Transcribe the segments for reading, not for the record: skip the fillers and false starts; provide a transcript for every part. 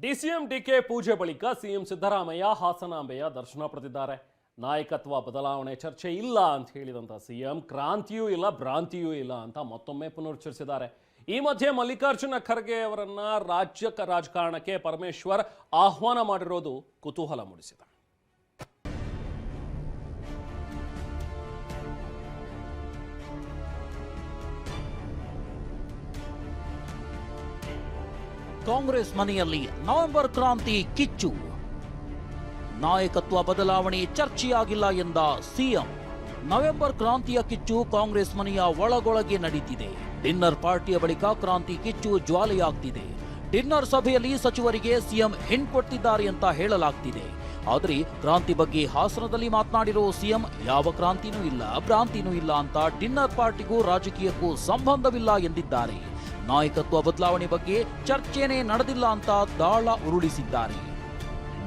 DCM DK ಪೂಜೆ ಬಳಿಕ CM Siddaramaiah ಹಾಸನಾಂಬೆಯ ದರ್ಶನ ಪಡೆದಿದ್ದಾರೆ. ನಾಯಕತ್ವ ಬದಲಾವಣೆ ಚರ್ಚೆ ಇಲ್ಲ ಅಂತ ಹೇಳಿದಂತ ಸಿಎಂ ಕ್ರಾಂತಿಯೂ ಇಲ್ಲ ಭ್ರಾಂತಿಯೂ ಇಲ್ಲ ಅಂತ ಮತ್ತೊಮ್ಮೆ ಪುನರುಚ್ಚರಿಸಿದ್ದಾರೆ. ಈ ಮಧ್ಯೆ ಮಲ್ಲಿಕಾರ್ಜುನ ಖರ್ಗೆ ಅವರನ್ನ ರಾಜಕಾರಣಕ್ಕೆ ಪರಮೇಶ್ವರ್ ಆಹ್ವಾನ ಮಾಡಿರೋದು ಕುತೂಹಲ ಮೂಡಿಸಿದೆ. ಕಾಂಗ್ರೆಸ್ ಮನೆಯಲ್ಲಿ ನವೆಂಬರ್ ಕ್ರಾಂತಿ ಕಿಚ್ಚು. ನಾಯಕತ್ವ ಬದಲಾವಣೆ ಚರ್ಚೆಯಾಗಿಲ್ಲ ಎಂದ ಸಿಎಂ. ನವೆಂಬರ್ ಕ್ರಾಂತಿಯ ಕಿಚ್ಚು ಕಾಂಗ್ರೆಸ್ ಮನೆಯ ಒಳಗೊಳಗೆ ನಡೀತಿದೆ. ಡಿನ್ನರ್ ಪಾರ್ಟಿಯ ಬಳಿಕ ಕ್ರಾಂತಿ ಕಿಚ್ಚು ಜ್ವಾಲೆಯಾಗ್ತಿದೆ. ಡಿನ್ನರ್ ಸಭೆಯಲ್ಲಿ ಸಚಿವರಿಗೆ ಸಿಎಂ ಹಿಂಟ್ ಕೊಟ್ಟಿದ್ದಾರೆ ಅಂತ ಹೇಳಲಾಗ್ತಿದೆ. ಆದರೆ ಕ್ರಾಂತಿ ಬಗ್ಗೆ ಹಾಸನದಲ್ಲಿ ಮಾತನಾಡಿರೋ ಸಿಎಂ ಯಾವ ಕ್ರಾಂತಿನೂ ಇಲ್ಲ ಭ್ರಾಂತಿನೂ ಇಲ್ಲ ಅಂತ ಡಿನ್ನರ್ ಪಾರ್ಟಿಗೂ ರಾಜಕೀಯಕ್ಕೂ ಸಂಬಂಧವಿಲ್ಲ ಎಂದಿದ್ದಾರೆ. ನಾಯಕತ್ವ ಬದಲಾವಣೆ ಬಗ್ಗೆ ಚರ್ಚೆನೇ ನಡೆದಿಲ್ಲ ಅಂತ ದಾಳ ಉರುಳಿಸಿದ್ದಾರೆ.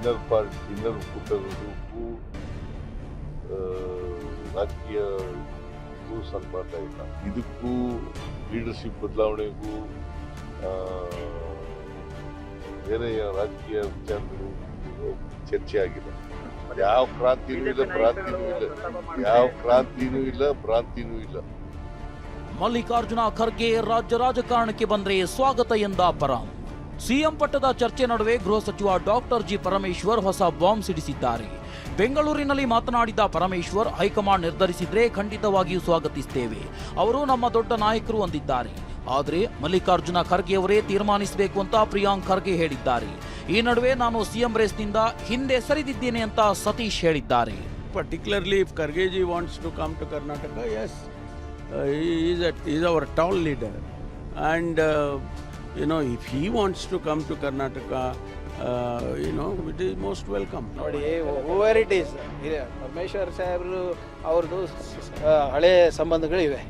ಡಿನ್ನರ್ ಕೂಟಕ್ಕೂ ರಾಜಕೀಯಕ್ಕೂ ಸಂಬಂಧ ಇಲ್ಲ. ಇದಕ್ಕೂ ಲೀಡರ್ಶಿಪ್ ಬದಲಾವಣೆಗೂ ಬೇರೆ ರಾಜಕೀಯ ವಿಚಾರಗಳು ಚರ್ಚೆ ಆಗಿದೆ. ಯಾವ ಕ್ರಾಂತಿನೂ ಇಲ್ಲ ಭ್ರಾಂತಿನೂ ಇಲ್ಲ, ಯಾವ ಕ್ರಾಂತಿನೂ ಇಲ್ಲ ಭ್ರಾಂತಿನೂ ಇಲ್ಲ. ಮಲ್ಲಿಕಾರ್ಜುನ ಖರ್ಗೆ ರಾಜ್ಯ ರಾಜಕಾರಣಕ್ಕೆ ಬಂದ್ರೆ ಸ್ವಾಗತ ಎಂದ ಪರಂ. ಸಿಎಂ ಪಟ್ಟದ ಚರ್ಚೆ ನಡುವೆ ಗೃಹ ಸಚಿವ ಡಾಕ್ಟರ್ ಜಿ ಪರಮೇಶ್ವರ್ ಹೊಸ ಬಾಂಬ್ ಸಿಡಿಸಿದ್ದಾರೆ. ಬೆಂಗಳೂರಿನಲ್ಲಿ ಮಾತನಾಡಿದ ಪರಮೇಶ್ವರ್, ಹೈಕಮಾಂಡ್ ನಿರ್ಧರಿಸಿದ್ರೆ ಖಂಡಿತವಾಗಿಯೂ ಸ್ವಾಗತಿಸುತ್ತೇವೆ, ಅವರು ನಮ್ಮ ದೊಡ್ಡ ನಾಯಕರು ಅಂದಿದ್ದಾರೆ. ಆದರೆ ಮಲ್ಲಿಕಾರ್ಜುನ ಖರ್ಗೆ ಅವರೇ ತೀರ್ಮಾನಿಸಬೇಕು ಅಂತ ಪ್ರಿಯಾಂಕ್ ಖರ್ಗೆ ಹೇಳಿದ್ದಾರೆ. ಈ ನಡುವೆ ನಾನು ಸಿಎಂ ರೇಸ್ನಿಂದ ಹಿಂದೆ ಸರಿದಿದ್ದೇನೆ ಅಂತ ಸತೀಶ್ ಹೇಳಿದ್ದಾರೆ. Particularly if Khargeji wants to come to Karnataka, yes, he is our tall leader, and if he wants to come to Karnataka, it is most welcome. ನೋಡಿ, whoever it is, ಪರಮೇಶ್ವರ್ ಸಾಹೇಬರು ಅವ್ರದ್ದು ಹಳೆ ಸಂಬಂಧಗಳಿವೆ.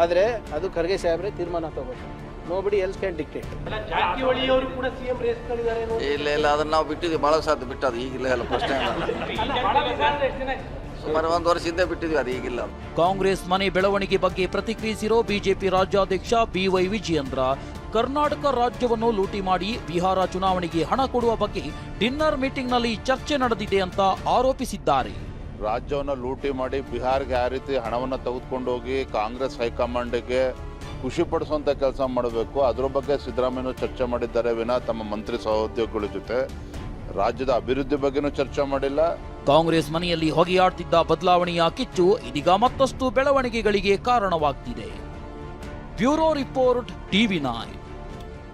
ಆದರೆ ಅದು ಖರ್ಗೆ ಸಾಹೇಬ್ರೆ ತೀರ್ಮಾನ ತಗೋಬೇಕು. Nobody else can dictate. Jarkiholi ಅವರು ಕೂಡ ಸಿಎಂ ರೇಸ್ ಕಳಿದ್ದಾರೆ. ಇಲ್ಲ ಅದನ್ನ ನಾವು ಬಿಟ್ಟಿದ್ವಿ, ಬಹಳ ಸಾಧ್ಯ ಬಿಟ್ಟದು, ಈಗಿಲ್ಲ ಎಲ್ಲ ಫಸ್ಟ್ ಸುಮಾರು ಒಂದು ವರ್ಷ ಹಿಂದೆ ಬಿಟ್ಟಿದ್ವಿ, ಅದು ಈಗಿಲ್ಲ. ಕಾಂಗ್ರೆಸ್ ಮನೆ ಬೆಳವಣಿಗೆ ಬಗ್ಗೆ ಪ್ರತಿಕ್ರಿಯಿಸಿರೋ ಬಿಜೆಪಿ ರಾಜ್ಯಾಧ್ಯಕ್ಷ ಬಿವೈ ವಿಜಯೇಂದ್ರ, ಕರ್ನಾಟಕ ರಾಜ್ಯವನ್ನು ಲೂಟಿ ಮಾಡಿ ಬಿಹಾರ ಚುನಾವಣೆಗೆ ಹಣ ಕೊಡುವ ಬಗ್ಗೆ ಡಿನ್ನರ್ ಮೀಟಿಂಗ್ನಲ್ಲಿ ಚರ್ಚೆ ನಡೆದಿದೆ ಅಂತ ಆರೋಪಿಸಿದ್ದಾರೆ. ರಾಜ್ಯವನ್ನು ಲೂಟಿ ಮಾಡಿ ಬಿಹಾರ್ಗೆ ಯಾವ ರೀತಿ ಹಣವನ್ನು ತೆಗೆದುಕೊಂಡು ಹೋಗಿ ಕಾಂಗ್ರೆಸ್ ಹೈಕಮಾಂಡ್ಗೆ ಖುಷಿ ಪಡಿಸುವಂತ ಕೆಲಸ ಮಾಡಬೇಕು, ಅದ್ರ ಬಗ್ಗೆ ಸಿದ್ದರಾಮಯ್ಯ ಚರ್ಚೆ ಮಾಡಿದ್ದಾರೆ ವಿನಾ ತಮ್ಮ ಮಂತ್ರಿ ಸಹೋದ್ಯೋಗಿಗಳ ಜೊತೆ ರಾಜ್ಯದ ಅಭಿವೃದ್ಧಿ ಬಗ್ಗೆನೂ ಚರ್ಚೆ ಮಾಡಿಲ್ಲ. ಕಾಂಗ್ರೆಸ್ ಮನೆಯಲ್ಲಿ ಹೊಗೆಯಾಡ್ತಿದ್ದ ಬದಲಾವಣೆಯ ಕಿಚ್ಚು ಇದೀಗ ಮತ್ತಷ್ಟು ಬೆಳವಣಿಗೆಗಳಿಗೆ ಕಾರಣವಾಗ್ತಿದೆ. Bureau report, ಟಿವಿ9.